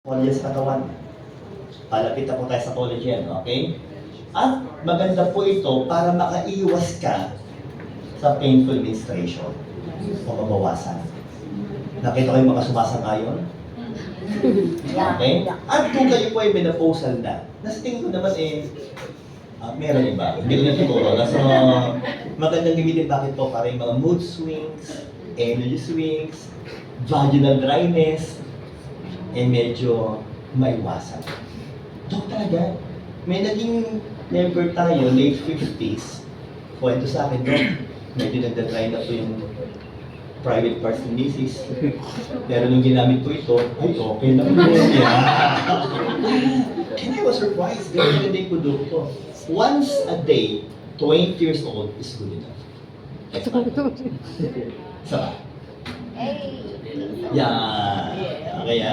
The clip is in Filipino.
College sa katawan. Palapit na po tayo sa college yan, okay? At maganda po ito para makaiwas ka sa painful menstruation o mabawasan. Nakita ko yung mga sumasang-ayon? Okay? At kung kayo po ay menopausal na, nasa tingin ko naman meron iba. Hindi ko na siguro. Nasa magandang gamitin bakit po para yung mga mood swings, energy swings, vaginal dryness, medyo maiwasan. Dok talaga, may naging member tayo, late 50s. Kwento sa akin, Dok, medyo nagda-dry na po yung private parts ng misis. Pero nung ginamit ko ito, ay okay na po. And I was surprised, gano'n na din po doktor. Once a day, 20 years old is good enough. Saka? Hey! Yeah. Okay,